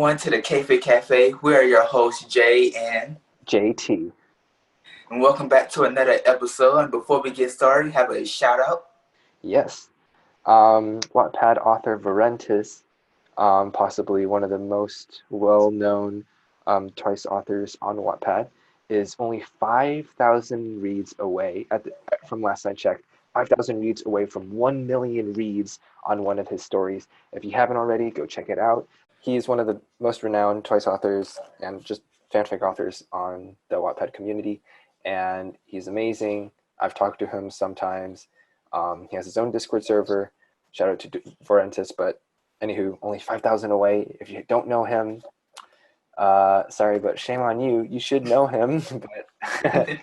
everyone to the K-Fic Cafe. We are your hosts, Jay and JT. welcome back to another episode. And before we get started, have a shout out. Yes. Wattpad author Varentis, possibly one of the most well-known choice authors on Wattpad, is only 5,000 reads away, from last I checked, 5,000 reads away from 1 million reads on one of his stories. If you haven't already, go check it out. He's one of the most renowned choice authors and just fanfic authors on the Wattpad community, and he's amazing. I've talked to him sometimes. He has his own Discord server. Shout out to Varentis, but anywho, only 5,000 away. If you don't know him, sorry, but shame on you. You should know him, but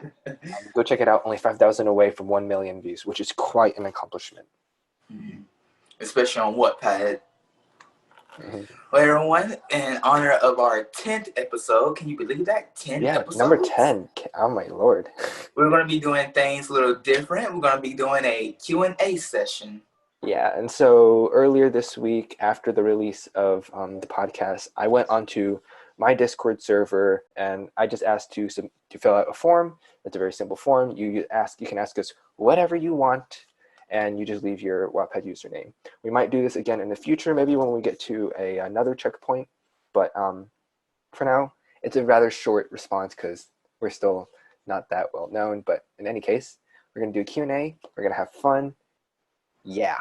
go check it out. Only 5,000 away from 1 million views, which is quite an accomplishment. Especially on Wattpad. Mm-hmm. Well, everyone, in honor of our 10th episode, can you believe that? 10 episodes? Number 10. Oh, my Lord. We're going to be doing things a little different. We're going to be doing a Q&A session. Yeah, and so earlier this week, after the release of the podcast, I went onto my Discord server and I just asked to fill out a form. It's a very simple form. You can ask us whatever you want, and you just leave your Wattpad username. We might do this again in the future, maybe when we get to another checkpoint. But for now, it's a rather short response because we're still not that well known. But in any case, we're going to do a Q&A. We're going to have fun. Yeah.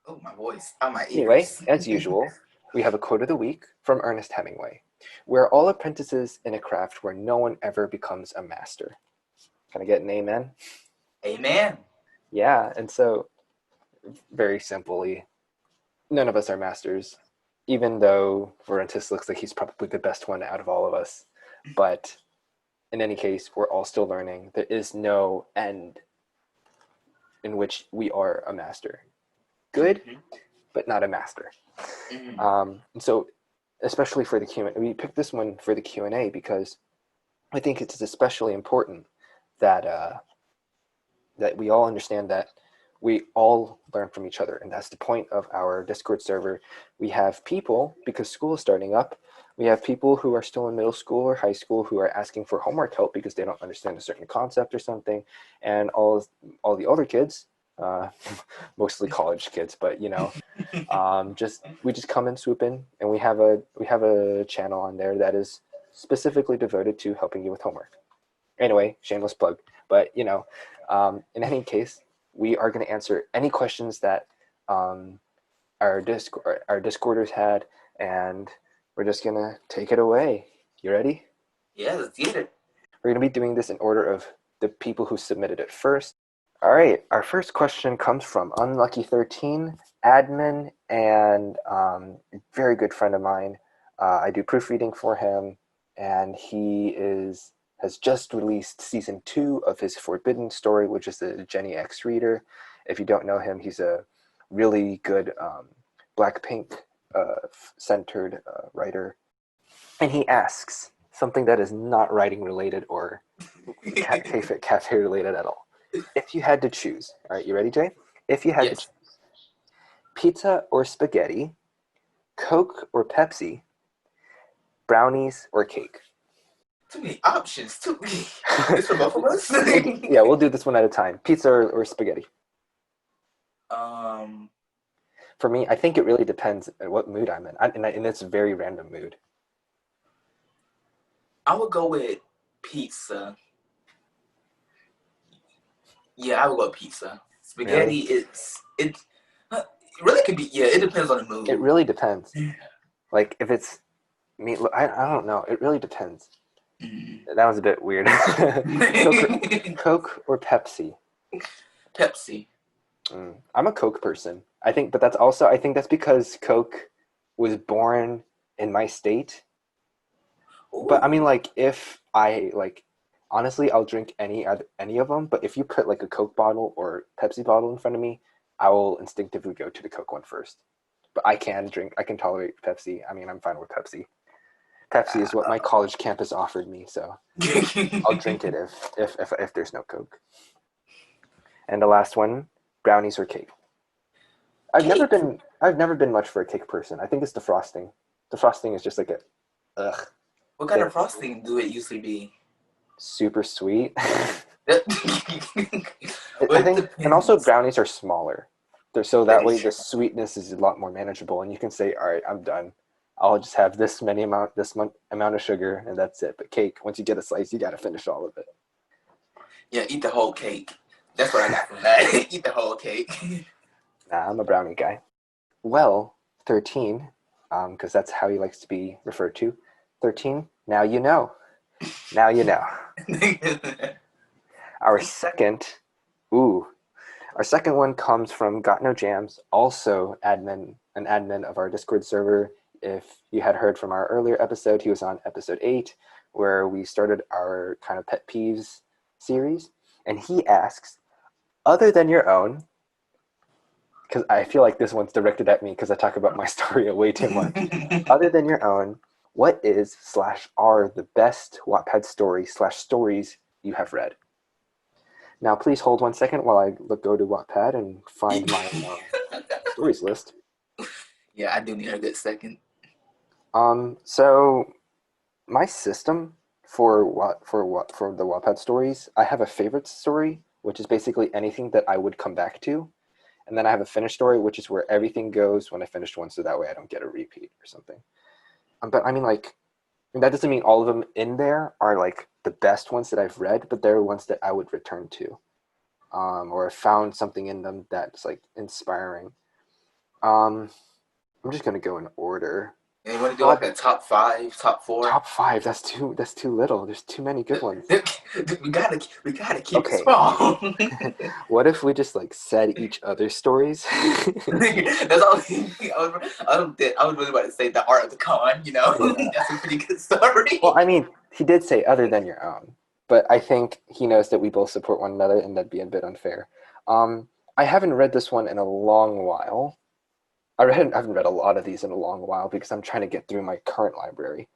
Oh, my voice. Oh, my ears. Anyway, as usual, we have a quote of the week from Ernest Hemingway. We're all apprentices in a craft where no one ever becomes a master. Can I get an amen? Amen. Yeah, and so very simply, none of us are masters, even though Varentis looks like he's probably the best one out of all of us. But in any case, we're all still learning. There is no end in which we are a master. Good, but not a master. And so, especially for the Q&A, we picked this one for the Q&A because I think it's especially important that that we all understand that we all learn from each other, and that's the point of our Discord server. We have people, because school is starting up, we have people who are still in middle school or high school who are asking for homework help because they don't understand a certain concept or something, and all the older kids, mostly college kids, but you know, we just come and swoop in, and we have a channel on there that is specifically devoted to helping you with homework. Anyway, shameless plug, but you know, in any case, we are going to answer any questions that our Discorders had, and we're just going to take it away. You ready? Yeah, let's get it. We're going to be doing this in order of the people who submitted it first. All right, our first question comes from Unlucky13, admin, and a very good friend of mine. I do proofreading for him, and he has just released season 2 of his Forbidden story, which is the Jenny X Reader. If you don't know him, he's a really good Blackpink centered writer. And he asks something that is not writing related or K-Fic Cafe related at all. If you had to choose, all right, you ready, Jay? If you had to choose pizza or spaghetti, Coke or Pepsi, brownies or cake. Too many options. Too many. It's for both of us. Yeah, we'll do this one at a time. Pizza or spaghetti. For me, I think it really depends on what mood I'm in, and it's a very random mood. I would go with pizza. Yeah, I would go with pizza. Spaghetti, Really? it really could be. Yeah, it depends on the mood. It really depends. Like if it's meat, I don't know. It really depends. That was a bit weird. Coke or Pepsi? Pepsi. I'm a Coke person. I think that's because Coke was born in my state. Ooh. But I mean, like, if I honestly, I'll drink any of them. But if you put like a Coke bottle or Pepsi bottle in front of me, I will instinctively go to the Coke one first. But I can tolerate Pepsi. I mean, I'm fine with Pepsi. Pepsi is what my college campus offered me, so I'll drink it if there's no Coke. And the last one, brownies or cake. I've never been much for a cake person. I think it's the frosting. The frosting is just like a ugh. What kind of It's frosting do it usually be? super sweet. I Well, it think, and also depends. brownies are smaller. So That that is way true. the sweetness is a lot more manageable, and you can say, "All right, I'm done. I'll just have this amount of sugar, and that's it." But cake, once you get a slice, you got to finish all of it. Yeah, eat the whole cake. That's what I got from that. Eat the whole cake. Nah, I'm a brownie guy. Well, 13, because that's how he likes to be referred to. 13. Now you know. Now you know. Our second, ooh, our second one comes from Got No Jams, also an admin of our Discord server. If you had heard from our earlier episode, he was on episode 8, where we started our kind of pet peeves series. And he asks, other than your own, because I feel like this one's directed at me because I talk about my story way too much. Other than your own, what is / are the best Wattpad stories you have read? Now, please hold 1 second while I go to Wattpad and find my stories list. Yeah, I do need a good second. So my system for the Wattpad stories, I have a favorite story, which is basically anything that I would come back to, and then I have a finished story, which is where everything goes when I finished one, so that way I don't get a repeat or something. But I mean, like, that doesn't mean all of them in there are like the best ones that I've read, but they're ones that I would return to, or found something in them that's like inspiring. Um, I'm just gonna go in order. And you want to do like Prob a top five, top four? Top five. That's too little. There's too many good ones. We gotta keep it Okay. small. What if we just like said each other's stories? That's all. I was really about to say the art of the con. Yeah. That's a pretty good Well, story. I mean, he did say other than your own, but I think he knows that we both support one another, and that'd be a bit unfair. Um, I haven't read this one in a long while. I haven't read a lot of these in a long while because I'm trying to get through my current library.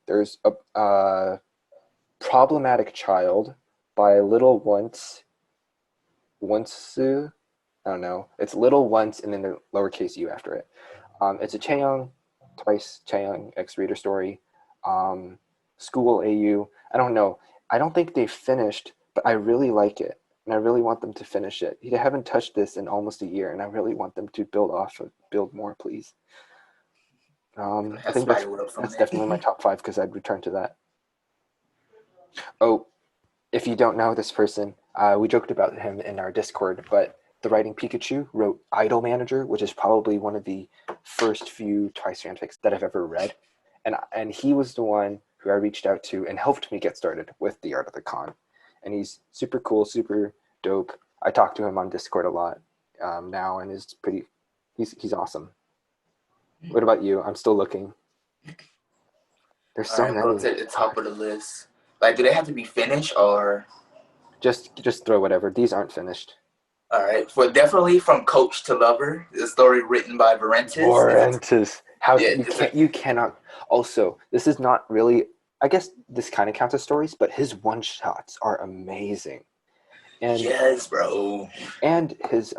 There's a problematic child by Little Once I don't know. It's Little Once and then the lowercase u after it. It's a Chaeyoung, twice Chaeyoung X reader story. Um, School AU. I don't know. I don't think they've finished, but I really like it, and I really want them to finish it. They haven't touched this in almost a year, and I really want them to build more, please. We're gonna I have think spider webs on that's definitely my it. top five because I'd return to that. Oh, if you don't know this person, we joked about him in our Discord, but the writing Pikachu wrote Idol Manager, which is probably one of the first few Twice fanfics that I've ever read. And he was the one who I reached out to and helped me get started with the art of the con. And he's super cool, super dope. I talk to him on Discord a lot now, and he's awesome. What about you? I'm still looking. There's All so right, go many. to the top of the list. Like, do they have to be finished or? Just throw whatever. These aren't finished. All right, for definitely from coach to lover, the story written by Varentis. Warrantus. How Yeah, you it's a cannot. Also, this is not really. I guess this kind of counts as stories, but his one shots are amazing, and yes, bro. his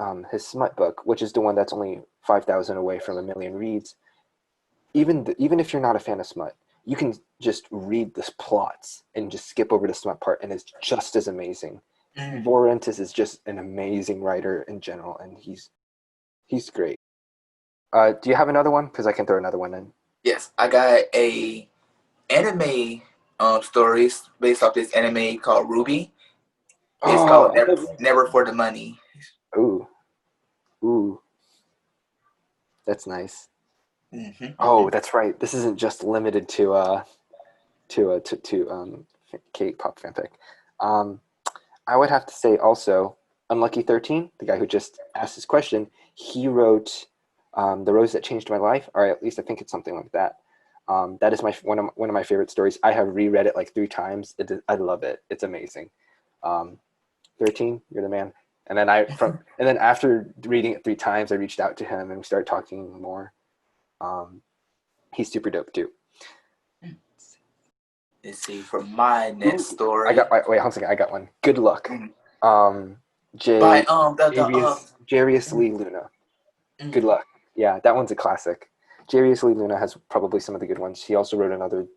smut book, which is the one that's only 5,000 away from a million reads. Even if you're not a fan of smut, you can just read the plots and just skip over the smut part, and it's just as amazing. Mm. Warrantus is just an amazing writer in general, and he's great. Do you have another one? Because I can throw another one in. Yes, I got a anime stories based off this anime called Ruby. It's Oh, called I Never, love you. Never for the Money. Ooh, ooh, that's nice. Mm-hmm, Oh, mm-hmm. that's right. This isn't just limited to K-pop fanfic. Um, I would have to say also, Unlucky 13, the guy who just asked this question, he wrote "The Rose That Changed My Life," or at least I think it's something like that. That is one of my favorite stories. I have reread it like 3 times. I love it. It's amazing. Um, 13, you're the man. And then after reading it 3 times, I reached out to him and we started talking more. Um, he's super dope too. Let's see, for my next Ooh, I got story. wait, hold on a second. I got one. Good luck. Mm. Um, By J the Jarius Lee Luna. Good mm, luck. Yeah, that one's a classic. J.B.S. Lee Luna has probably some of the good ones. He also wrote another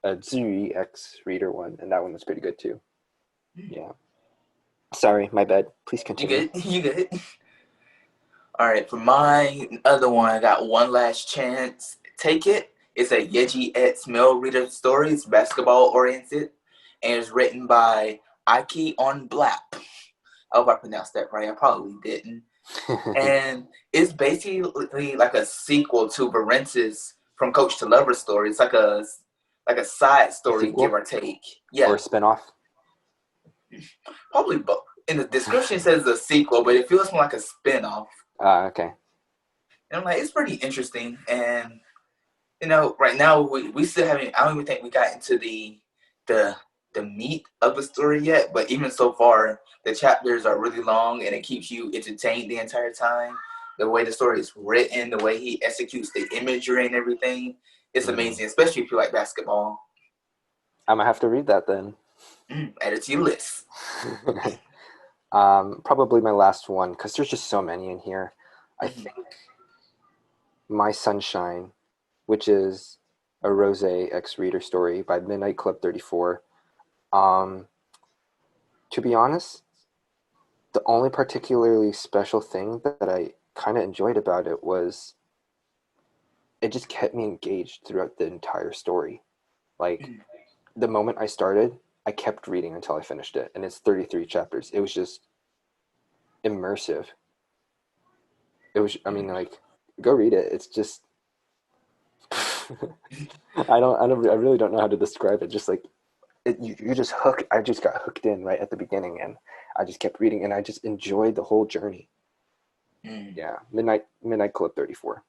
Zuri X Reader one, and that one was pretty good too. Yeah. Sorry, my bad. Please You continue. good? You good? All right, for my other one, I got One Last Chance. Take It. It's a Yeji X male reader story. It's basketball oriented, and it's written by Aki on Blap. I hope I pronounced that right. I probably didn't. And it's basically like a sequel to Varentis From Coach to Lover story. It's like a side A story, give sequel or take. or Yeah, a spin-off? probably both. In the description it says a sequel, but it feels more like a spin-off. Okay. And I'm like, it's pretty interesting. And right now we still haven't. I don't even think we got into the the meat of the story yet. But even so far, the chapters are really long, and it keeps you entertained the entire time. The way the story is written, the way he executes the imagery and everything, it's Mm. amazing. Especially if you like basketball. I'm gonna have to read that then. Add it to your list. Probably my last one because there's just so many in here. I Mm-hmm. think My Sunshine, which is a Rose X Reader story by Midnight Club 34. Um, to be honest, the only particularly special thing that I kind of enjoyed about it was it just kept me engaged throughout the entire story. Like the moment I started, I kept reading until I finished it, and it's 33 chapters. It was just immersive. It was, I mean, like, go read it. It's just, I really don't know how to describe it. Just like, you just hook. I just got hooked in right at the beginning, and I just kept reading, and I just enjoyed the whole journey. Mm. Yeah, Midnight Club 34,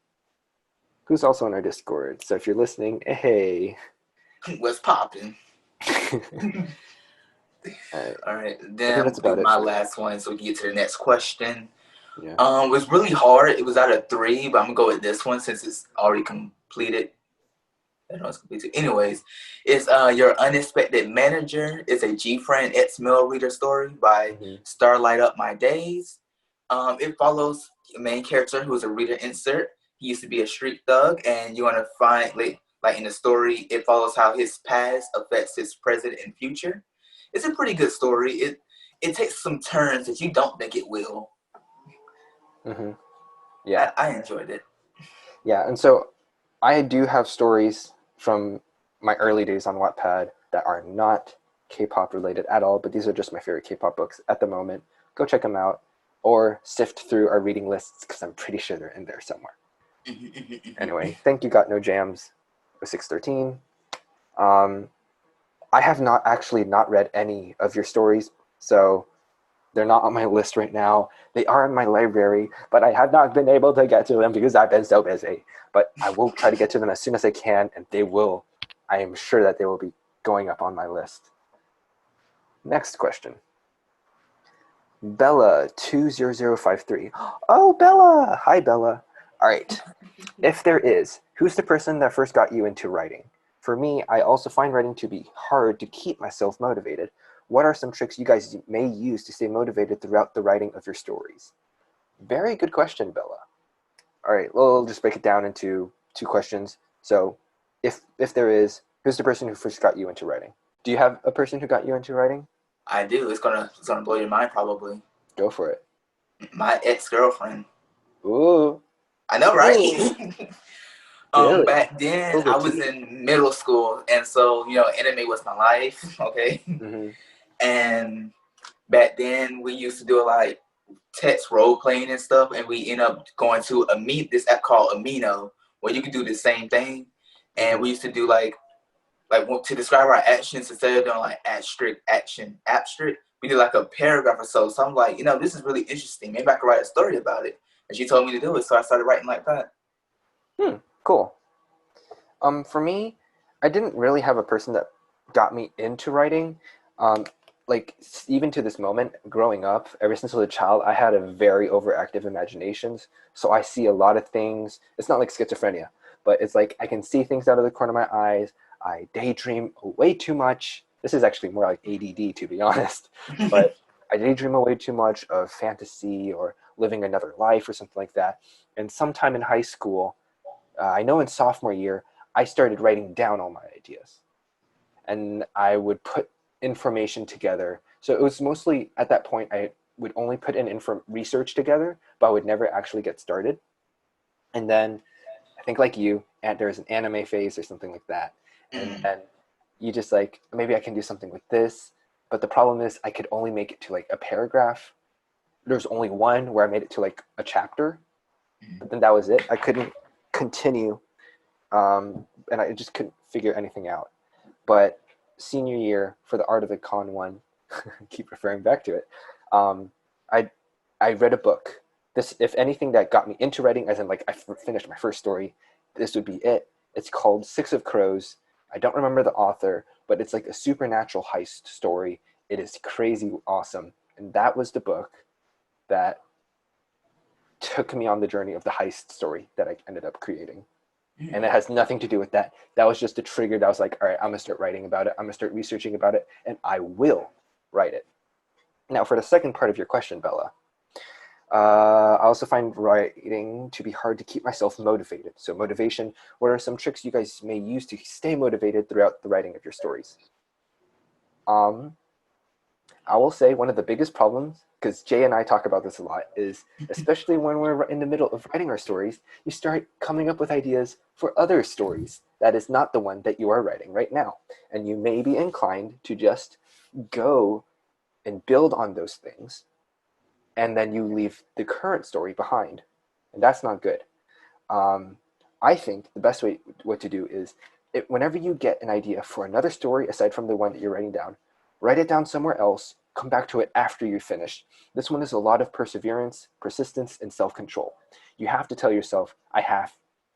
who's also on our Discord. So if you're listening, hey. What's popping? All right, All right, I then think I'm that's gonna do about it my for me. last one so we can get to the next question. Yeah. It was really hard. It was out of three, but I'm gonna go with this one since it's already completed. I don't know it's completed. Anyways, it's Your Unexpected Manager. It's a G Friend X Mill Reader story by Hmm. Starlight Up My Days. It follows the main character who is a reader insert. He used to be a street thug, and you want to find like in the story, it follows how his past affects his present and future. It's a pretty good story. It takes some turns that you don't think it will. Hmm. Yeah. I enjoyed it. Yeah, and so I do have stories from my early days on Wattpad that are not K-pop related at all, but these are just my favorite K-pop books at the moment. Go check them out or sift through our reading lists because I'm pretty sure they're in there somewhere. Anyway, thank you, Got No Jams, 613. Um, I have not actually not read any of your stories, so they're not on my list right now. They are in my library, but I have not been able to get to them because I've been so busy. But I will try to get to them as soon as I can, and they will. I am sure that they will be going up on my list. Next question. Bella20053. Oh, Bella! Hi, Bella. All right. If there is, who's the person that first got you into writing? For me, I also find writing to be hard to keep myself motivated. What are some tricks you guys may use to stay motivated throughout the writing of your stories? Very good question, Bella. All right, well, we'll just break it down into two questions. So, if there is, who's the person who first got you into writing? Do you have a person who got you into writing? I do. It's gonna blow your mind probably. Go for it. My ex-girlfriend. Ooh, I know, ooh, right? really? Back then Over I was tea? in middle school, and so anime was my life. Okay, Mm-hmm. and back then we used to do like text role playing and stuff, and we end up going to this app called Amino, where you can do the same thing. And Mm-hmm. we used to do like to describe our actions instead of doing like abstract. We did like a paragraph or so. So I'm like, this is really interesting. Maybe I could write a story about it. And she told me to do it, so I started writing like that. Hmm, cool. For me, I didn't really have a person that got me into writing. Um, like even to this moment, growing up, ever since I was a child, I had a very overactive imaginations. So I see a lot of things. It's not like schizophrenia, but it's like I can see things out of the corner of my eyes. I daydream way too much. This is actually more like ADD, to be honest. But I daydream way too much of fantasy or living another life or something like that. And sometime in high school, I know in sophomore year, I started writing down all my ideas. And I would put information together. So it was mostly, at that point, I would only put in research together, but I would never actually get started. And then I think like you, and there's an anime phase or something like that. And Mm-hmm. then you just like, maybe I can do something with this. But the problem is I could only make it to like a paragraph. There's only one where I made it to like a chapter, but then that was it. I couldn't continue, and I just couldn't figure anything out. But senior year for the Art of the Con one, keep referring back to it. Um, I I read a book. This, if anything, that got me into writing, as in like finished my first story. This would be it. It's called Six of Crows. I don't remember the author, but it's like a supernatural heist story. It is crazy awesome, and that was the book that took me on the journey of the heist story that I ended up creating. And it has nothing to do with that. That was just a trigger that was like, all right, I'm gonna start writing about it. I'm gonna start researching about it, and I will write it. Now, for the second part of your question, Bella, I also find writing to be hard to keep myself motivated. So motivation, what are some tricks you guys may use to stay motivated throughout the writing of your stories? Um, I will say one of the biggest problems, because Jay and I talk about this a lot, is especially when we're in the middle of writing our stories, you start coming up with ideas for other stories that is not the one that you are writing right now. And you may be inclined to just go and build on those things, and then you leave the current story behind. And that's not good. Um, I think the best way what to do is whenever you get an idea for another story aside from the one that you're writing down, write it down somewhere else, come back to it after you finish. This one is a lot of perseverance, persistence, and self-control. You have to tell yourself, I have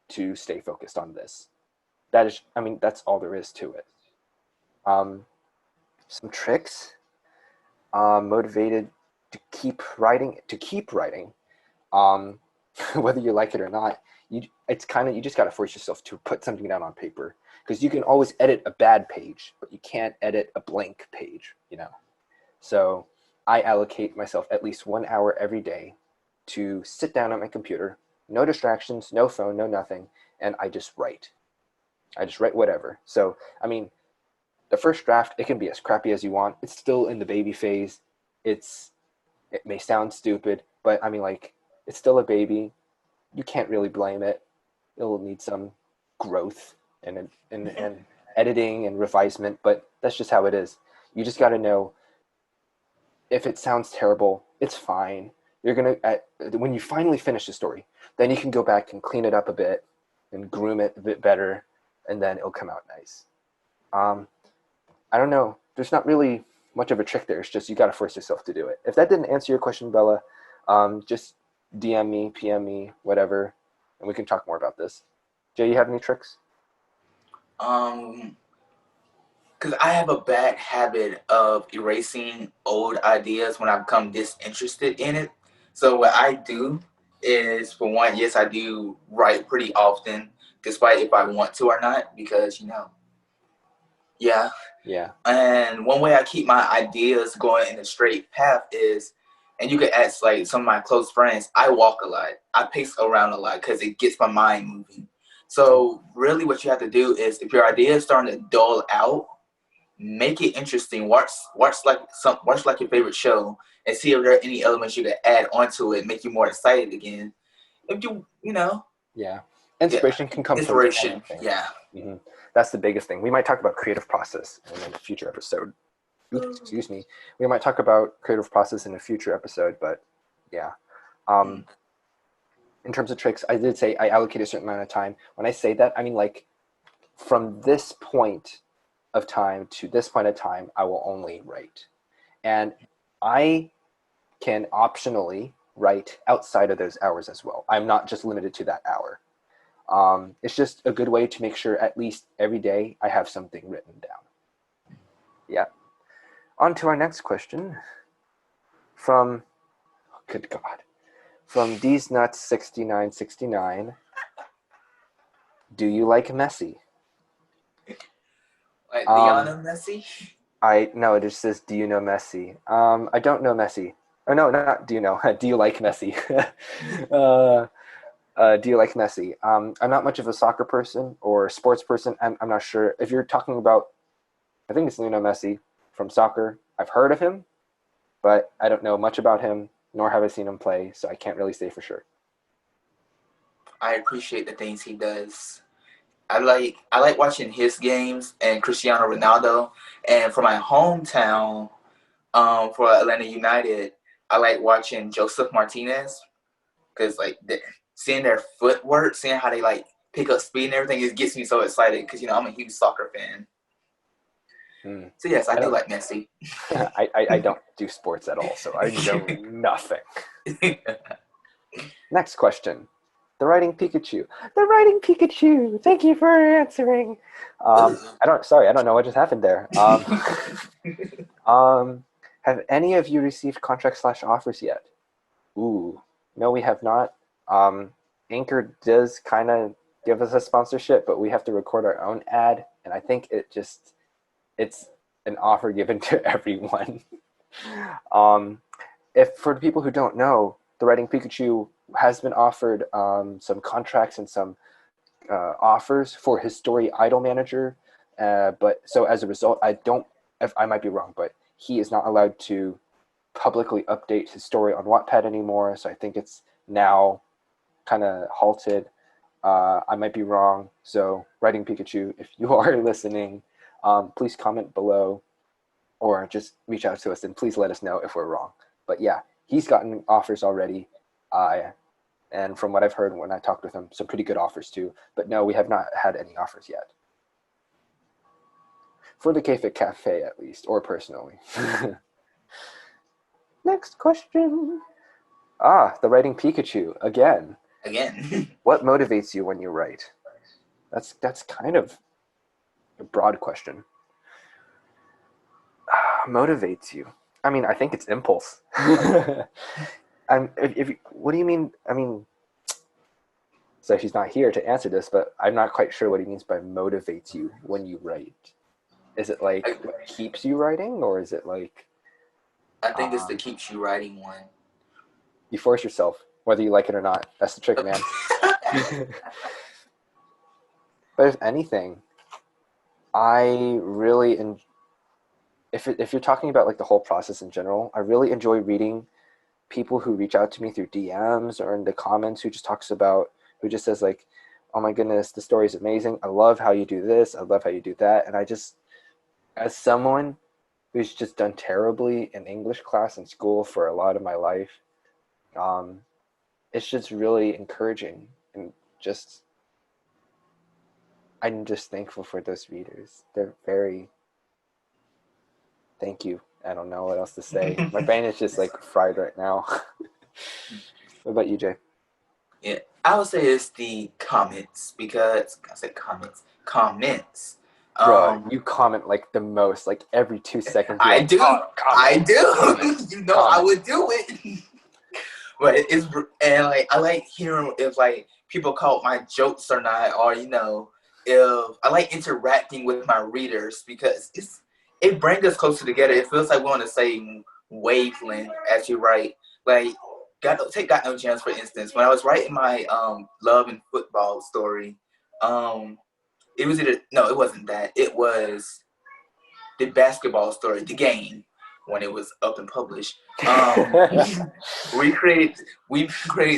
to stay focused on this. That is, I mean, that's all there is to it. Um, some tricks, motivated to keep writing, um, whether you like it or not. It's kind of, you just got to force yourself to put something down on paper, because you can always edit a bad page, but you can't edit a blank page, you know. So I allocate myself at least 1 hour every day to sit down at my computer, no distractions, no phone, no nothing, and I just write. I just write whatever. So I mean, the first draft, it can be as crappy as you want. It's still in the baby phase. It's it may sound stupid, but I mean, like, it's still a baby. You can't really blame it. It'll need some growth and editing and revisement, but that's just how it is. You just got to know, if it sounds terrible, it's fine. You're gonna when you finally finish the story, then you can go back and clean it up a bit and groom it a bit better, and then it'll come out nice. Um, I don't know. There's not really much of a trick there. It's just you got to force yourself to do it. If that didn't answer your question, Bella, just DM me, PM me, whatever, and we can talk more about this. Jay, you have any tricks? Um, because I have a bad habit of erasing old ideas when I become disinterested in it. So what I do is, for one, yes, I do write pretty often, despite if I want to or not, because yeah. Yeah. And one way I keep my ideas going in a straight path is, and you could ask like some of my close friends, I walk a lot. I pace around a lot because it gets my mind moving. So really what you have to do is, if your idea is starting to dull out, make it interesting. Watch like your favorite show and see if there are any elements you can add onto it, make you more excited again. If Yeah. yeah, Inspiration can come from inspiration. anything. Yeah. Hmm. That's the biggest thing. We might talk about creative process in a future episode. Oops, excuse me. We might talk about creative process in a future episode, but yeah. Um, in terms of tricks, I did say I allocate a certain amount of time. When I say that, I mean like from this point of time to this point of time, I will only write. And I can optionally write outside of those hours as well. I'm not just limited to that hour. It's just a good way to make sure at least every day I have something written down. Yeah. On to our next question from, oh, good God, from D's Nuts 6969. Do you like messy? Like Um, Liana Messi. I no, it just says, do you know Messi? I don't know Messi. Oh no, not do you know? Do you like Messi? uh, Do you like Messi? I'm not much of a soccer person or sports person. I'm not sure. If you're talking about, I think it's Lionel Messi from soccer. I've heard of him, but I don't know much about him, nor have I seen him play, so I can't really say for sure. I appreciate the things he does. I like watching his games and Cristiano Ronaldo. And for my hometown, for Atlanta United, I like watching Joseph Martinez because seeing their footwork, seeing how they like pick up speed and everything, it gets me so excited because I'm a huge soccer fan. Hmm. So yes, I I do don't. like Messi. I don't do sports at all, so I know nothing. Next question. The writing Pikachu. The writing Pikachu. Thank you for answering. I don't know what just happened there. Um, have any of you received contract/offers yet? Ooh, no, we have not. Um, Anchor does kind of give us a sponsorship, but we have to record our own ad, and I think it's an offer given to everyone. um, if for the people who don't know, the Writing Pikachu has been offered some contracts and some offers for his story Idol Manager, but so as a result, I don't. If I might be wrong, but he is not allowed to publicly update his story on Wattpad anymore. So I think it's now kind of halted. I might be wrong. So Writing Pikachu, if you are listening, please comment below or just reach out to us and please let us know if we're wrong. But yeah, he's gotten offers already. And from what I've heard when I talked with him, some pretty good offers too. But no, we have not had any offers yet. For the K-Fic Cafe, at least, or personally. Next question. The writing Pikachu again. Again. What motivates you when you write? That's kind of a broad question. Motivates you? I mean, I think it's impulse. What do you mean? I mean, so she's not here to answer this, but I'm not quite sure what he means by motivates you when you write. Is it like I, what keeps you writing, or is it like I think it's the um, keeps you writing one. you force yourself, whether you like it or not? That's the trick, man. But if anything, I really if you're talking about like the whole process in general, I really enjoy reading people who reach out to me through DMs or in the comments who just says like, "Oh my goodness, the story is amazing. I love how you do this. I love how you do that." And I just, as someone who's just done terribly in English class in school for a lot of my life, um, it's just really encouraging and just I'm just thankful for those readers. They're very thank you. I don't know what else to say. My brain is just like fried right now. What about you, Jay? Yeah, I would say it's the comments because I said comments. Bro, Um, you comment like the most, like every 2 seconds. You're I like, do, oh, comment, I comment, do. I comment. would do it. But it's and like I like hearing if like people caught my jokes or not, or if I like interacting with my readers because it brings us closer together. It feels like we're on the same wavelength as you write. Like got no chance for instance. When I was writing my love and football story, um it was either no, it wasn't that. It was the basketball story, the game when it was up and published. We created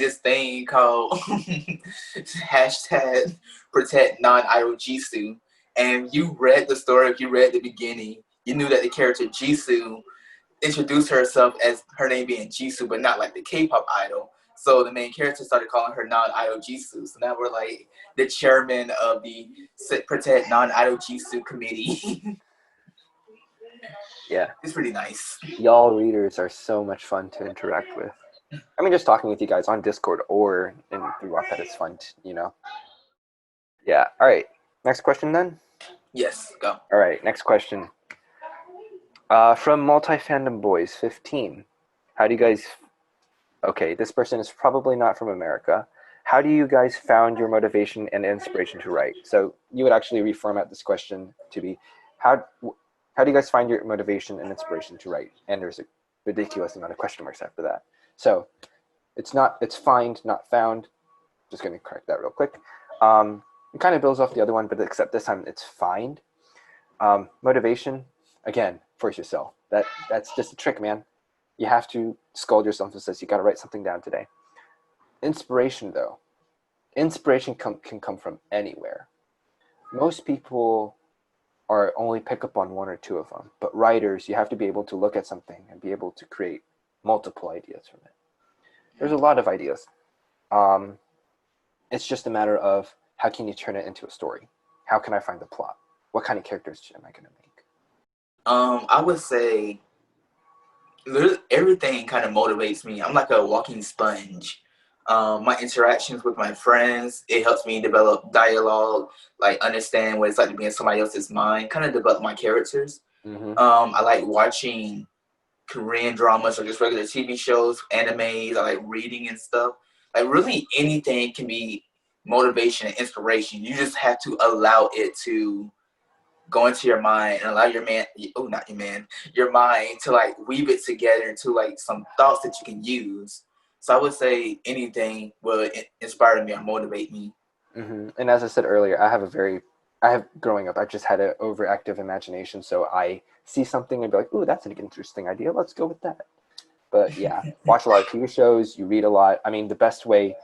this thing called hashtag protect non-idol Jisoo. And you read the story, if you read the beginning, you knew that the character Jisoo introduced herself as her name being Jisoo, but not like the K-pop idol. So the main character started calling her non-idol Jisoo. So now we're like the chairman of the Protect Non-Idol Jisoo committee. Yeah, It's pretty nice. y'all readers are so much fun to interact with. I mean, just talking with you guys on Discord or through Wattpad is fun. Yeah. All right. Next question then. Yes, go. All right. Next question. From Multi Fandom Boys 15. How do you guys? Okay, this person is probably not from America. How do you guys found your motivation and inspiration to write? So you would actually reformat this question to be, how how do you guys find your motivation and inspiration to write? And there's a ridiculous amount of question marks after that. So it's find, not found. Just going to correct that real quick. It kind of builds off the other one, but except this time it's find. Motivation, again, force yourself. That's just a trick, man. You have to scold yourself and says you got to write something down today. Inspiration, though. Inspiration can come from anywhere. Most people are only pick up on one or two of them, but writers, you have to be able to look at something and be able to create multiple ideas from it. There's a lot of ideas. It's just a matter of how can you turn it into a story? How can I find the plot? What kind of characters am I going to make? I would say everything kind of motivates me. I'm like a walking sponge. My interactions with my friends, it helps me develop dialogue, like understand what it's like to be in somebody else's mind, kind of develop my characters. Mm-hmm. I like watching Korean dramas or just regular TV shows, animes. I like reading and stuff. Like really anything can be motivation and inspiration. You just have to allow it to go into your mind and allow your mind to like weave it together into like some thoughts that you can use. So I would say anything will inspire me or motivate me. Mm-hmm. And as I said earlier, growing up, I just had an overactive imagination. So I see something and be like, ooh, that's an interesting idea. Let's go with that. But yeah, watch a lot of TV shows, you read a lot. I mean, the best way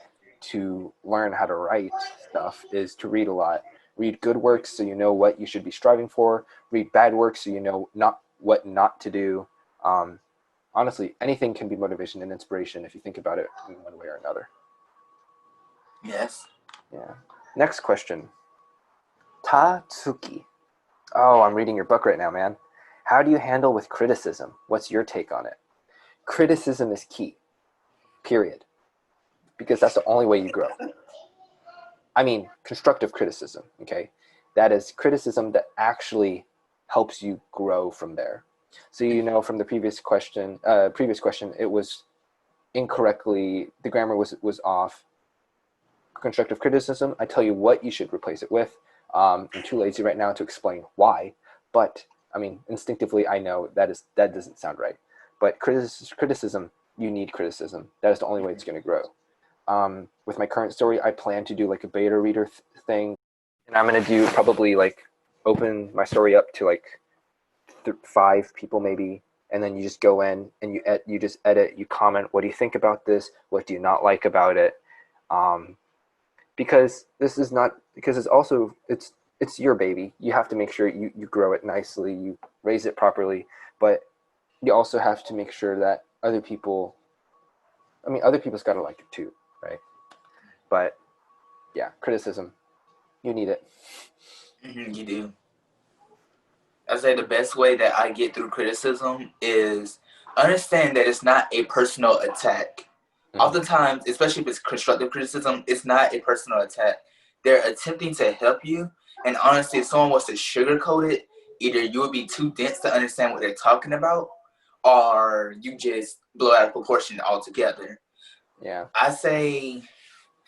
to learn how to write stuff is to read a lot. Read good works so you know what you should be striving for. Read bad works so you know what not to do. Honestly, anything can be motivation and inspiration if you think about it in one way or another. Yes. Yeah. Next question. Tatsuki. Oh, I'm reading your book right now, man. How do you handle with criticism? What's your take on it? Criticism is key. Period. Because that's the only way you grow. I mean, constructive criticism, okay? That is criticism that actually helps you grow from there. So you know from the previous question, it was incorrectly, the grammar was off. Constructive criticism, I tell you what you should replace it with. I'm too lazy right now to explain why, but I mean, instinctively, I know that doesn't sound right. But criticism, you need criticism. That is the only way it's going to grow. With my current story, I plan to do like a beta reader thing, and I'm going to do probably like open my story up to like 5 people maybe, and then you just go in and you just edit, you comment, what do you think about this? What do you not like about it? Because it's your baby. You have to make sure you grow it nicely, you raise it properly, but you also have to make sure that other people's got to like it too, right? But yeah, criticism, you need it. Mm-hmm, you do. I say the best way that I get through criticism is understand that it's not a personal attack. Mm-hmm. Oftentimes, especially if it's constructive criticism, it's not a personal attack. They're attempting to help you. And honestly, if someone wants to sugarcoat it, either you would be too dense to understand what they're talking about, or you just blow out of proportion altogether. Yeah. I say,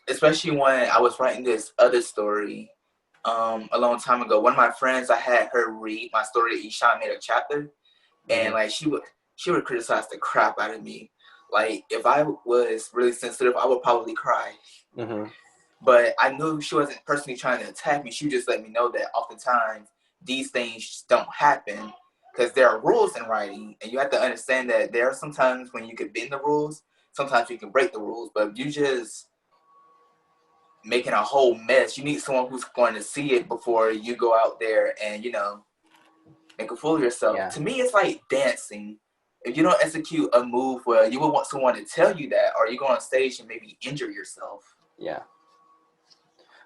especially when I was writing this other story a long time ago, one of my friends, I had her read my story each time I made a chapter, and like she would criticize the crap out of me. Like if I was really sensitive, I would probably cry. Mm-hmm. But I knew she wasn't personally trying to attack me. She just let me know that oftentimes these things don't happen because there are rules in writing, and you have to understand that there are some times when you can bend the rules, sometimes you can break the rules, but you just making a whole mess. You need someone who's going to see it before you go out there and, make a fool of yourself. Yeah. To me, it's like dancing. If you don't execute a move well, you would want someone to tell you that, or you go on stage and maybe injure yourself. Yeah.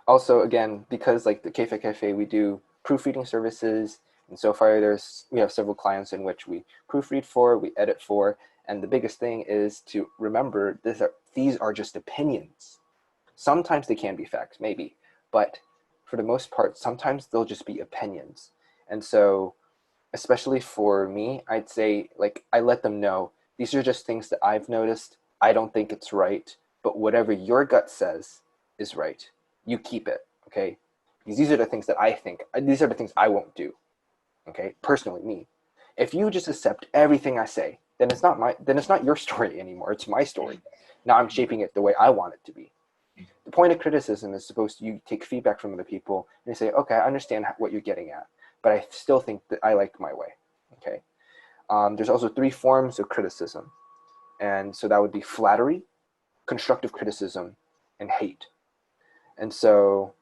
Also, again, because like the K-Fic Cafe, we do proofreading services, and so far we have several clients in which we proofread for, we edit for, and the biggest thing is to remember these are just opinions. Sometimes they can be facts, maybe, but for the most part, sometimes they'll just be opinions. And so, especially for me, I'd say like I let them know these are just things that I've noticed. I don't think it's right, but whatever your gut says is right. You keep it, okay? Because these are the things that I think. These are the things I won't do, okay? Personally, me. If you just accept everything I say, then it's not your story anymore. It's my story. Now I'm shaping it the way I want it to be. the point of criticism is supposed to you take feedback from other people and you say, okay, I understand what you're getting at, but I still think that I like my way. Okay. There's also 3 forms of criticism, and so that would be flattery, constructive criticism, and hate. And so,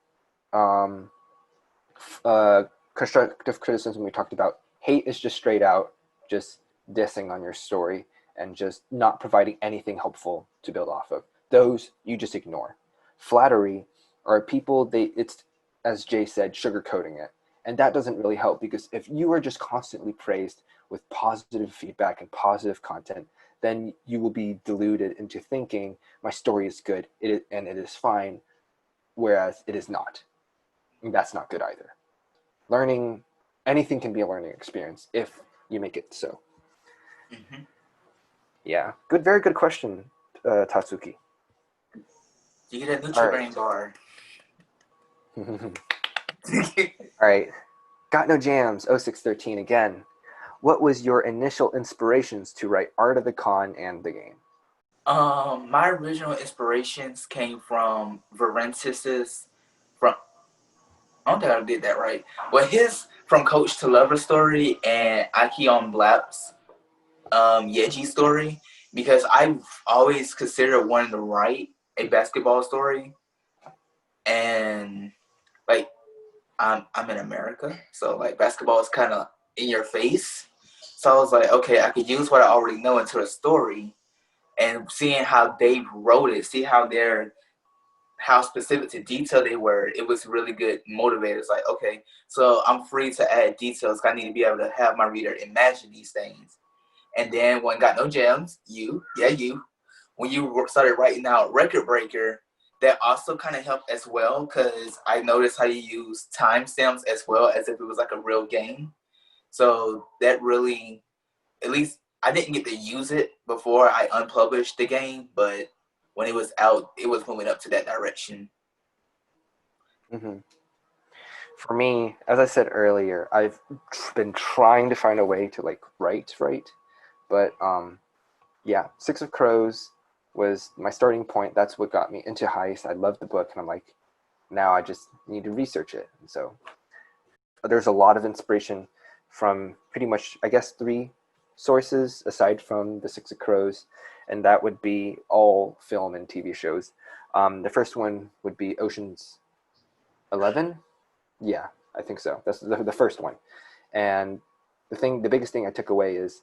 um, constructive criticism we talked about. Hate is just straight out just dissing on your story and just not providing anything helpful to build off of. Those you just ignore. Flattery are people, it's, as Jay said, sugarcoating it. And that doesn't really help, because if you are just constantly praised with positive feedback and positive content, then you will be deluded into thinking my story is good and it is fine, whereas it is not. And that's not good either. Learning, anything can be a learning experience if you make it so. Mm-hmm. Yeah, good, very good question, Tatsuki. You get a All right. Nutrigrain bar. All right. Got No Jams 0613 again. What was your initial inspirations to write Art of the Con and the game? My original inspirations came from Varentis's from I don't think I did that right. But his From Coach to Lover story and Akion Blap's Yeji story, because I've always considered wanting to write a basketball story, and like I'm in America, so like basketball is kind of in your face. So I was like, okay, I could use what I already know into a story, and seeing how they wrote it, see how specific to detail they were, it was really good motivators. Like, okay, so I'm free to add details. I need to be able to have my reader imagine these things. And then when Got No Gems, when you started writing out Record Breaker, that also kind of helped as well, because I noticed how you use timestamps as well as if it was like a real game. So that really, at least I didn't get to use it before I unpublished the game, but when it was out, it was moving up to that direction. Mm-hmm. For me, as I said earlier, I've been trying to find a way to like write, but yeah, Six of Crows was my starting point. That's what got me into Heist. I loved the book, and I'm like, now I just need to research it. And so there's a lot of inspiration from pretty much, I guess, 3 sources aside from the Six of Crows, and that would be all film and TV shows. The first one would be Ocean's 11. Yeah, I think so. That's the first one. And the biggest thing I took away is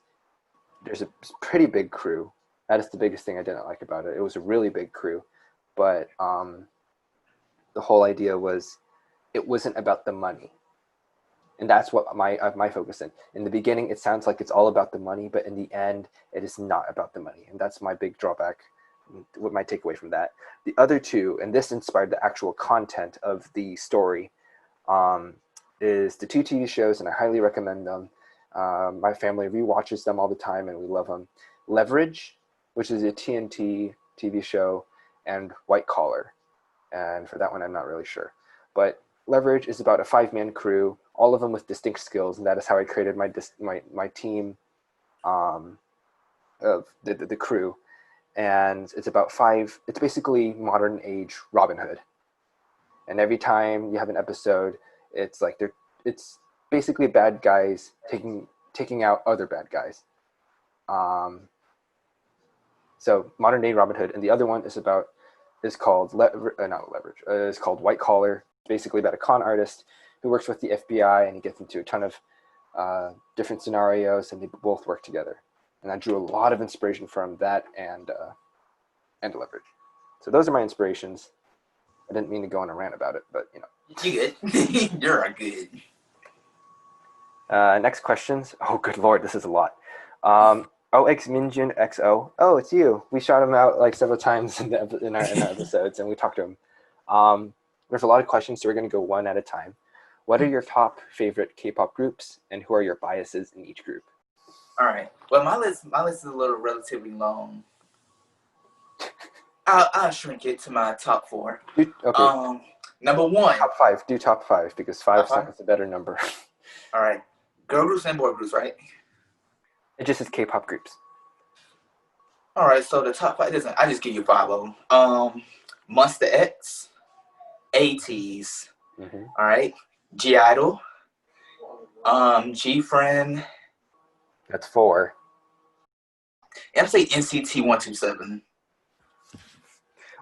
there's a pretty big crew. That is the biggest thing I didn't like about it. It was a really big crew, but the whole idea was it wasn't about the money, and that's what my focus in the beginning. It sounds like it's all about the money, but in the end, it is not about the money, and that's my big drawback. What my takeaway from that. The other 2, and this inspired the actual content of the story, is the 2 TV shows, and I highly recommend them. My family rewatches them all the time, and we love them. Leverage, which is a TNT TV show, and White Collar. And for that one, I'm not really sure. But Leverage is about a 5-man crew, all of them with distinct skills, and that is how I created my team of the crew. And it's about 5. It's basically modern age Robin Hood. And every time you have an episode, it's like it's basically bad guys taking out other bad guys. So modern day Robin Hood, and the other one is called not Leverage. It's called White Collar. It's basically about a con artist who works with the FBI, and he gets into a ton of different scenarios, and they both work together. And I drew a lot of inspiration from that and Leverage. So those are my inspirations. I didn't mean to go on a rant about it, but you know. You good? You're good. Next questions. Oh, good lord, this is a lot. OX Minjun XO. Oh, it's you. We shot him out like several times in our episodes, and we talked to him. There's a lot of questions, so we're going to go one at a time. What are your top favorite K-pop groups, and who are your biases in each group? All right. Well, my list is a little relatively long. I'll shrink it to my top 4. Okay. Number 1. Top 5. Do top 5 because 5 is a better number. All right. Girl groups and boy groups, right? It just is K-pop groups. All right. So the top 5 doesn't. I just give you 5 of them. Monster X, ATEEZ. Mm-hmm. All right, G Idol, G Friend. That's 4. I'm say NCT 127.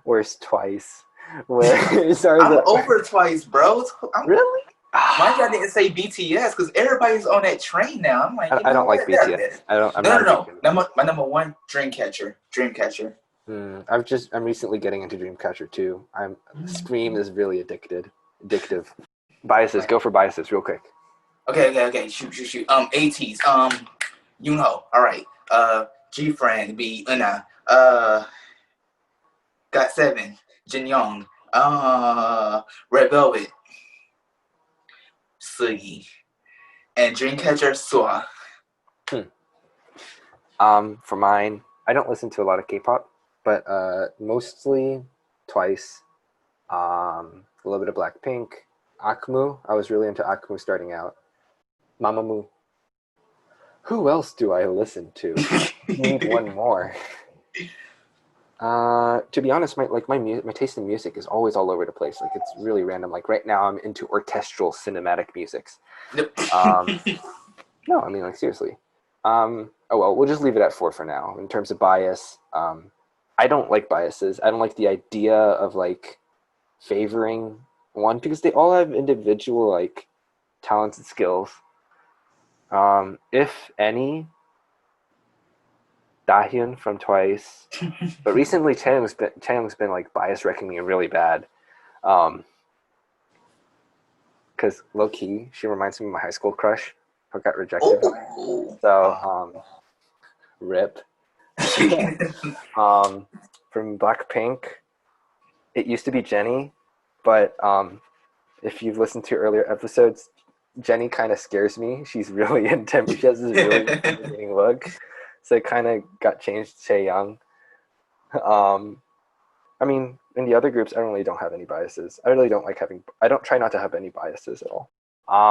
Where's Twice? Where's are I'm the over Twice, bro. really? Mind you, I didn't say BTS because everybody's on that train now. I'm like, you I know don't like what? They're dead. BTS. I don't. I'm No, not no, a big no. fan of BTS. My number one, Dreamcatcher. Dreamcatcher. I'm recently getting into Dreamcatcher too. Scream is really addictive. Biases. Go for biases, real quick. Okay. Shoot. ATEEZ. You know. All right. G Friend be Una. Got 7. Jin Young. Red Velvet. Sugi. And Dreamcatcher Sua. For mine, I don't listen to a lot of K-pop, but mostly Twice. A little bit of Blackpink. Akmu. I was really into Akmu starting out. Mamamoo. Who else do I listen to? Need one more. To be honest, my taste in music is always all over the place. Like it's really random. Like right now, I'm into orchestral cinematic musics. No, I mean like seriously. Oh well, we'll just leave it at 4 for now. In terms of bias, I don't like biases. I don't like the idea of like favoring one because they all have individual like talents and skills. If any, Dahyun from Twice, but recently Chaeyoung's been like bias wrecking me really bad. Because low key, she reminds me of my high school crush who got rejected. Oh. So, rip. From Blackpink, it used to be Jennie, but if you've listened to earlier episodes, Jennie kind of scares me. She's really intimidating. She has this really intimidating look, so it kind of got changed to Chaeyoung. I mean, in the other groups, I really don't have any biases. I really don't like having. I don't try not to have any biases at all.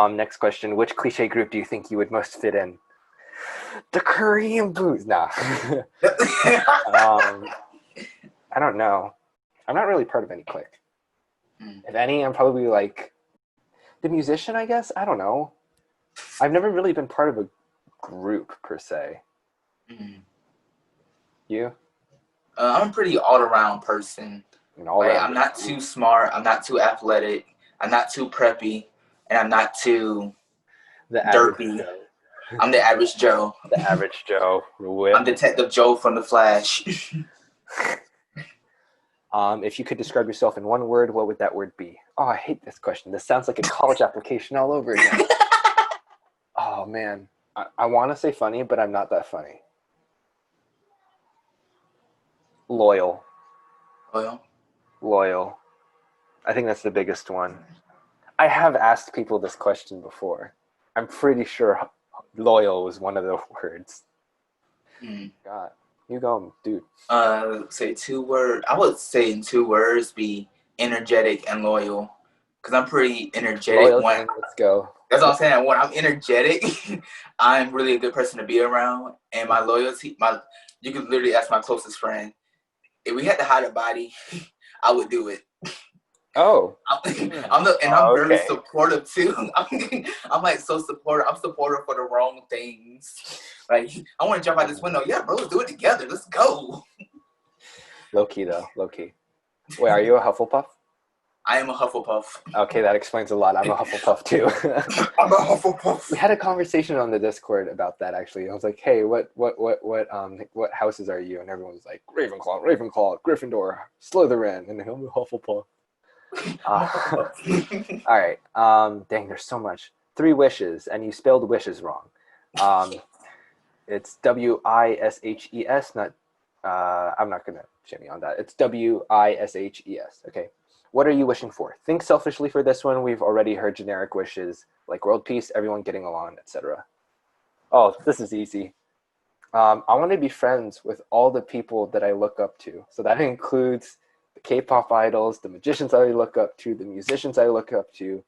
Next question: which cliche group do you think you would most fit in? The Korean boots. Nah. I don't know. I'm not really part of any clique. If any, I'm probably like the musician, I guess. I don't know. I've never really been part of a group per se. You? I'm a pretty all-around person. Right? I'm not too smart. I'm not too athletic. I'm not too preppy, and I'm not too derpy. I'm the average Joe. The average Joe. I'm Detective Joe from The Flash. If you could describe yourself in one word, what would that word be? Oh, I hate this question. This sounds like a college application all over again. Oh, man. I want to say funny, but I'm not that funny. Loyal. Loyal. I think that's the biggest one. I have asked people this question before. I'm pretty sure loyal was one of the words. God. You go, dude. Say 2 words. I would say in 2 words be energetic and loyal. Because I'm pretty energetic. Loyal gang, let's go. That's what I'm saying. When I'm energetic, I'm really a good person to be around. And my loyalty, you could literally ask my closest friend. If we had to hide a body, I would do it. Oh. I'm very supportive too. I'm like so supportive. I'm supportive for the wrong things. Like I want to jump out this window. Yeah, bro, let's do it together. Let's go. Low key though, low key. Wait, are you a Hufflepuff? I am a Hufflepuff. Okay, that explains a lot. I'm a Hufflepuff too. I'm a Hufflepuff. We had a conversation on the Discord about that actually. I was like, "Hey, what houses are you?" And everyone was like, "Ravenclaw, Gryffindor, Slytherin," and I'm a Hufflepuff. All right. Dang, there's so much. 3 wishes, and you spelled wishes wrong. It's WISHES, not. I'm not gonna shimmy on that. It's WISHES. Okay. What are you wishing for? Think selfishly for this one. We've already heard generic wishes like world peace, everyone getting along, etc. Oh, this is easy. I want to be friends with all the people that I look up to. So that includes the K-pop idols, the magicians I look up to, the musicians I look up to.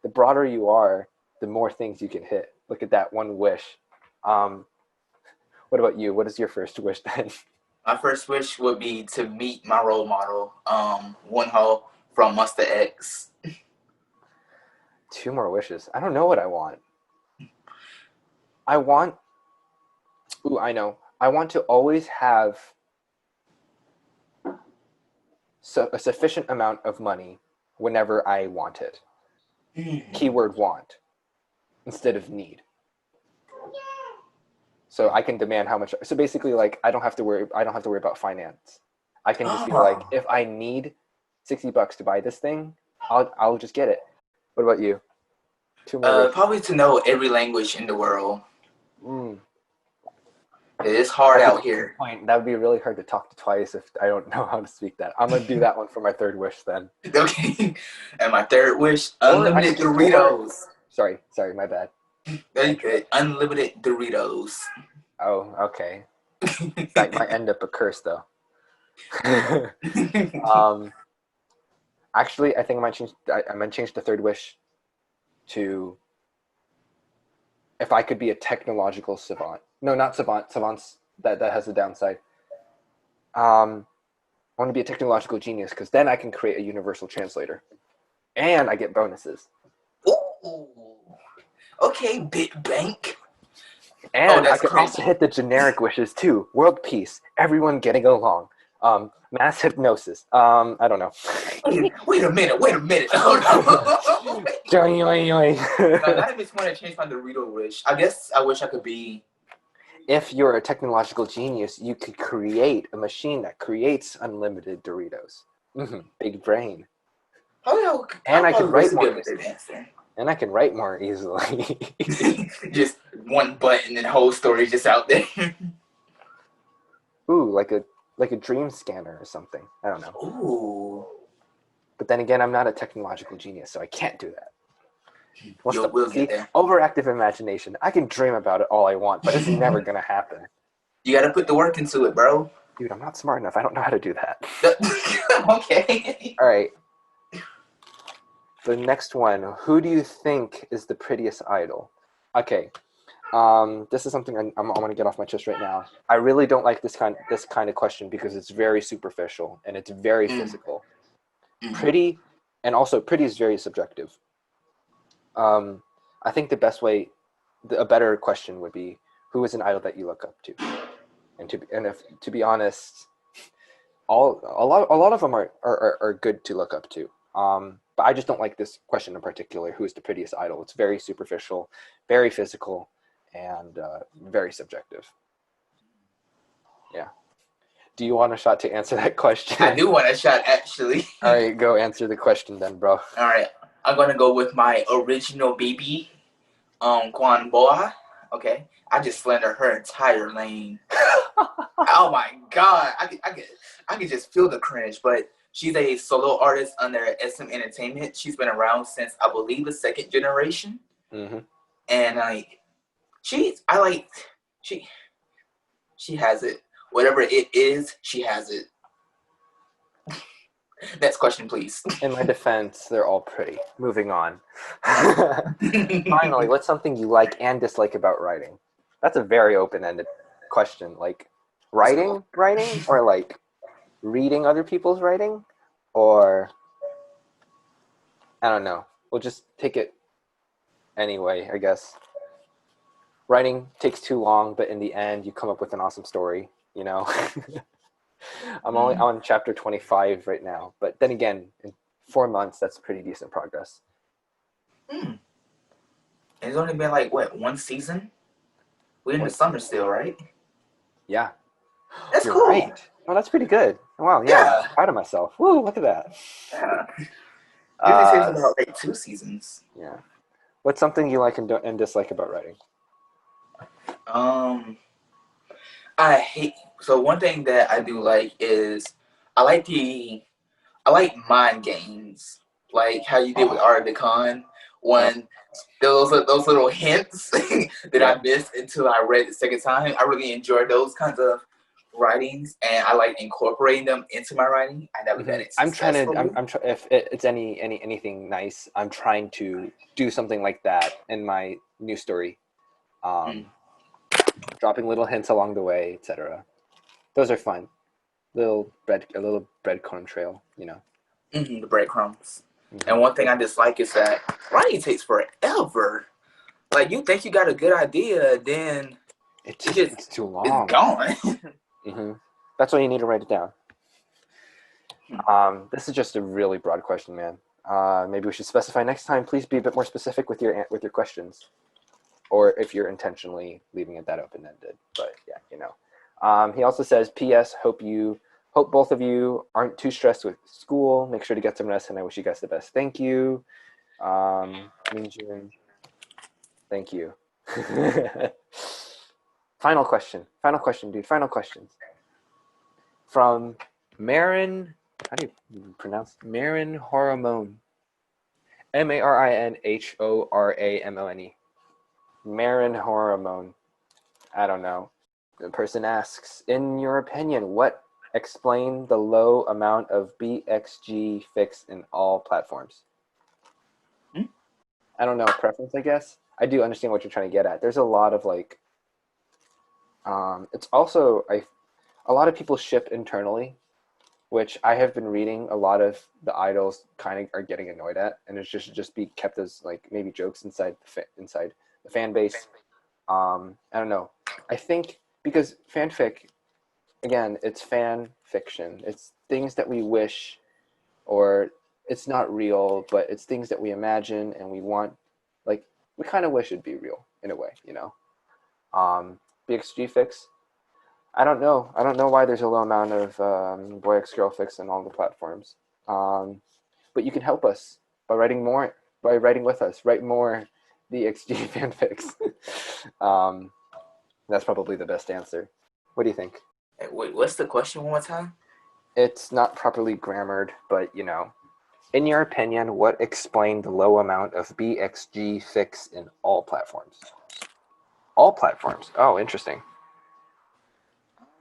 The broader you are, the more things you can hit. Look at that one wish. What about you? What is your first wish then? My first wish would be to meet my role model, Wonho from Monster X. 2 more wishes. I don't know what I want. I want. Ooh, I know. I want to always have a sufficient amount of money whenever I want it. Keyword want instead of need. So I can demand how much. So basically, like I don't have to worry. I don't have to worry about finance. I can just be like, Oh, if I need $60 to buy this thing, I'll just get it. What about you? 2 more wishes. probably to know every language in the world. Mm, It is hard that's a out good here. point. That would be really hard to talk to twice if I don't know how to speak that. I'm gonna do that one for my third wish then. Okay. And my third wish, Or I could unlimited just, or Doritos. sorry, my bad. Very good. Unlimited Doritos. Oh, okay. That might end up a curse though. um, actually, I think I might change the third wish to if I could be a technological savant. No, not savant. Savants that has a downside. I want to be a technological genius because then I can create a universal translator, and I get bonuses. Ooh. Okay, Big Bank. Oh, And I that's could also cringy. hit the generic wishes too: world peace, everyone getting along, mass hypnosis. I don't know. Wait a minute. Wait a minute. Oh no. No, that makes me want to change my Dorito wish. I guess I wish I could be. If you're a technological genius, you could create a machine that creates unlimited Doritos. Big brain. And I'll I could probably wish write to be more a better easily. dancer. And I can write more easily. Just one button and the whole story just out there. Ooh, like a dream scanner or something. I don't know. Ooh. But then again, I'm not a technological genius, so I can't do that. What's the We'll get see? there. Overactive imagination. I can dream about it all I want, but it's never gonna happen. You gotta put the work into it, bro. Dude, I'm not smart enough. I don't know how to do that. Okay. All right. The next one. Who do you think is the prettiest idol? Okay. This is something I want to get off my chest right now. I really don't like this kind of question because it's very superficial and it's very Mm, physical. mm. Pretty, and also pretty is very subjective. Um, I think the best way, a better question would be, who is an idol that you look up to? And if to be honest, a lot of them are good to look up to. But I just don't like this question in particular. Who is the prettiest idol? It's very superficial, very physical, and very subjective. Yeah. Do you want a shot to answer that I question? do want a shot, actually. All right, go answer the question then, bro. All right. I'm gonna go with my original baby, Quan Boa. Okay. I just slandered her entire lane. Oh my god. I could just feel the cringe, but she's a solo artist under SM Entertainment. She's been around since I believe the second generation. Hmm. And like she's I like she she has it. Whatever it is, she has it. Next question, please. In my defense, they're all pretty. Moving on. Finally, what's something you like and dislike about writing? That's a very open-ended question. Like Let's go. writing, or like reading other people's writing, or I don't know. We'll just take it anyway, I guess. Writing takes too long, but in the end, you come up with an awesome story. You know. I'm only Mm. on chapter 25 right now, but then again, in 4 months, that's pretty decent progress. Mm. It's only been like what, one season? We're in the One summer season. still, right? Yeah, That's you're cool. right. Oh, that's pretty good. Wow, yeah, I'm Yeah. proud of myself. Woo, look at that. Yeah. Usually takes Uh, about like 2 seasons. yeah. What's something you like and dislike about writing? Um, I hate. So one thing that I do like is I like the I like mind games, like how you did with Art of the Con. Oh, When those little hints that yeah. I missed until I read it the second time, I really enjoy those kinds of writings, and I like incorporating them into my writing. I never done it I'm trying to. successfully. If it's anything nice, I'm trying to do something like that in my new story. Mm. Um, dropping little hints along the way, etc. Those are fun. A little breadcrumb trail, you know. The breadcrumbs. And Mm-hmm. one thing I dislike is that writing takes forever. Like you think you got a good idea, then It it just just takes too is long. gone. Mm-hmm. That's why you need to write it down. This is just a really broad question, man. Maybe we should specify next time. Please be a bit more specific with your questions, or if you're intentionally leaving it that open-ended. But yeah, you know. He also says, "P.S. Hope both of you aren't too stressed with school. Make sure to get some rest, and I wish you guys the best. Thank you, Minjun. Thank you." Final question, dude. Final questions from Marin. How do you pronounce Marin Hormone? Marinhorramone. Marin Hormone. I don't know. The person asks, in your opinion, what explain the low amount of BXG fix in all platforms? I don't know, preference, I guess. I do understand what you're trying to get at. There's a lot of like, it's also a lot of people ship internally, which I have been reading. A lot of the idols kind of are getting annoyed at, and it just be kept as like maybe jokes inside the fan base. I don't know. I think because fanfic, again, it's fan fiction. It's things that we wish, or it's not real, but it's things that we imagine and we want. Like we kind of wish it'd be real in a way, you know. BXG fix. I don't know. I don't know why there's a low amount of boy x girl fix on all the platforms. Um, but you can help us by writing more, by writing with us. Write more BXG fanfics. um, that's probably the best answer. What do you think? Wait, what's the question one more time? It's not properly grammared, but you know. In your opinion, what explained the low amount of BXG fix in all platforms? All platforms. Oh, interesting.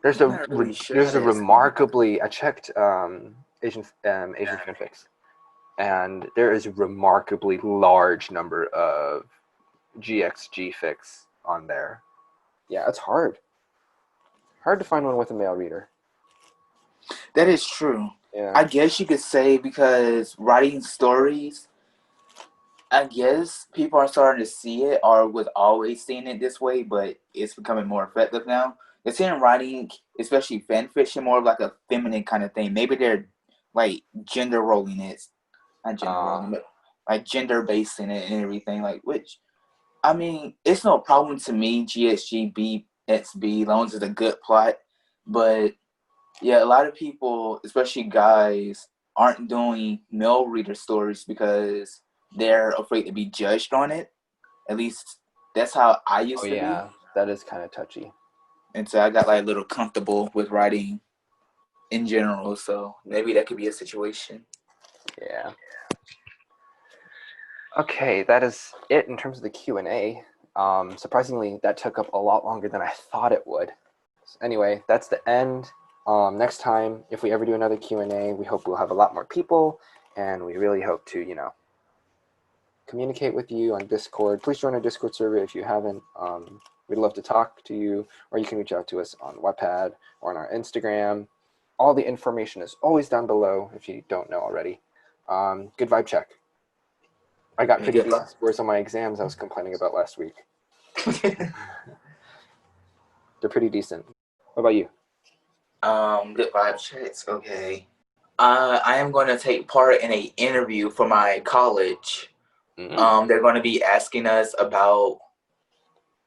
I'm not really sure how There's a to explain. remarkably. I checked Asian fanfics, and there is a remarkably large number of GXG fics on there. Yeah, it's hard to find one with a male reader. That is true. Yeah. I guess you could say because writing stories, I guess people are starting to see it or was always seeing it this way, but it's becoming more effective now. They're seeing writing, especially fan fiction, more of like a feminine kind of thing. Maybe they're like gender rolling it, not gender rolling, Uh, but like gender basing it and everything. Like, which I mean, it's no problem to me. GXG BXB, long as it's a good plot, but yeah, a lot of people, especially guys, aren't doing male reader stories because they're afraid to be judged on it. At least that's how I oh used to be. yeah, that is kind of touchy. And so I got like a little comfortable with writing in general. So maybe that could be a situation. Yeah. Okay, that is it in terms of the Q&A. Surprisingly, that took up a lot longer than I thought it would. So anyway, that's the end. Next time, if we ever do another Q&A, we hope we'll have a lot more people, and we really hope to, you know, communicate with you on Discord. Please join our Discord server if you haven't. We'd love to talk to you, or you can reach out to us on Wattpad or on our Instagram. All the information is always down below if you don't know already. Good vibe check. I got pretty Good decent luck. scores on my exams I was complaining about last week. They're pretty decent. What about you? Good vibe checks. Okay. I am going to take part in a interview for my college. Mm-hmm. They're going to be asking us about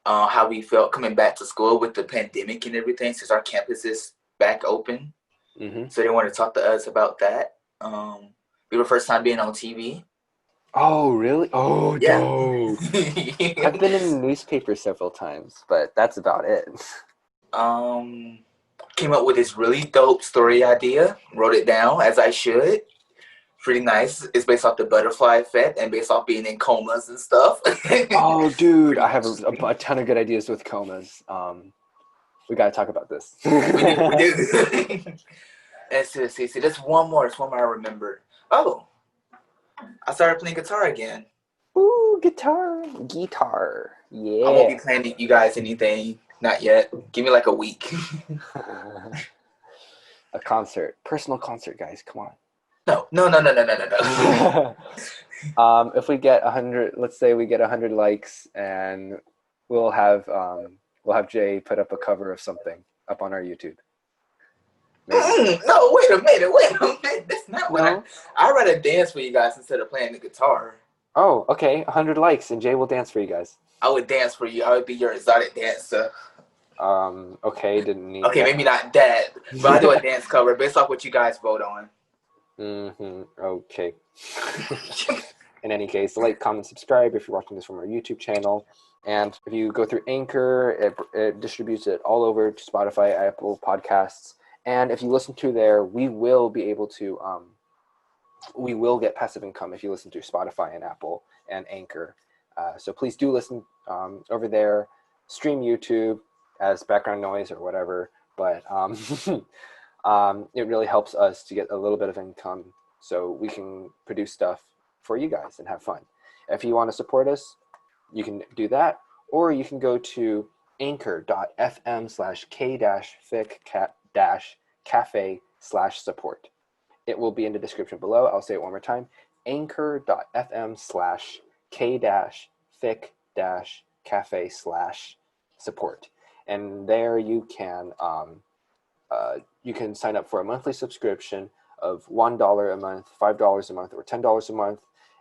how we felt coming back to school with the pandemic and everything since our campus is back open. Mm-hmm. So they want to talk to us about that. We were first time being on TV. Oh, really? Oh, Yeah. dope. I've been in the newspaper several times, but that's about it. um, Came up with this really dope story idea. Wrote it down as I should. Pretty nice. It's based off the butterfly effect and based off being in comas and stuff. Oh, dude, Pretty I have a ton of good ideas with comas. We got to talk about this. we do, we do. And see, there's one more. It's one more I remember. Oh, I started playing guitar again. Ooh, guitar. I won't Yeah. be playing you guys anything Not yet. Give me like a week. A concert, personal concert, guys. Come on. No. If we get 100, let's say we get 100 likes, and we'll have Jay put up a cover of something up on our YouTube. No, wait a minute. That's not what I'd rather dance for you guys instead of playing the guitar. Oh, okay. 100 likes, and Jay will dance for you guys. I would dance for you. I would be your exotic dancer. Okay, didn't need Okay, that. maybe not that, but I do a dance cover based off what you guys vote on. Okay. In any case, like, comment, subscribe if you're watching this from our YouTube channel. And if you go through Anchor, it distributes it all over to Spotify, Apple Podcasts. And if you listen to there, we will be able to, we will get passive income if you listen to Spotify and Apple and Anchor. So please do listen over there, stream YouTube as background noise or whatever. But it really helps us to get a little bit of income so we can produce stuff for you guys and have fun. If you want to support us, you can do that, or you can go to anchor.fm/K-Fic-Cafe/support. It will be in the description below. I'll say it one more time. anchor.fm/K-Fic-Cafe/support. And there you can sign up for a monthly subscription of $1 a month, $5 a month, or $10 a month.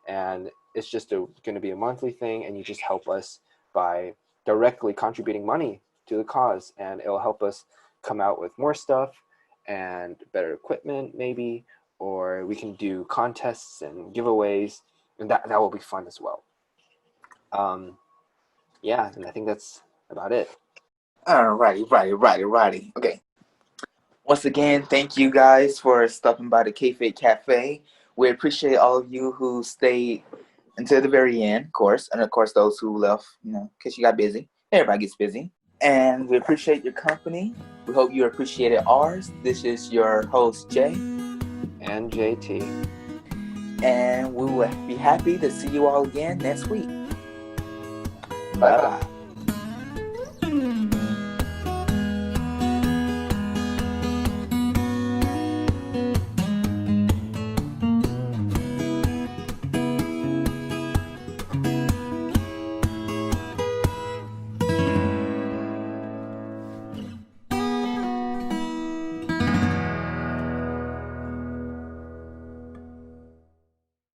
And it's just going to be a monthly thing, and you just help us by directly contributing money to the cause, and it'll help us come out with more stuff and better equipment maybe, or we can do contests and giveaways, and that will be fun as well. Yeah, and I think that's about it. Righty. Okay. Once again, thank you guys for stopping by the K-Fic Cafe. We appreciate all of you who stayed until the very end, of course. And of course, those who left, because you got busy. Everybody gets busy. And we appreciate your company. We hope you appreciated ours. This is your host, Jay. And JT. And we will be happy to see you all again next week. Bye-bye.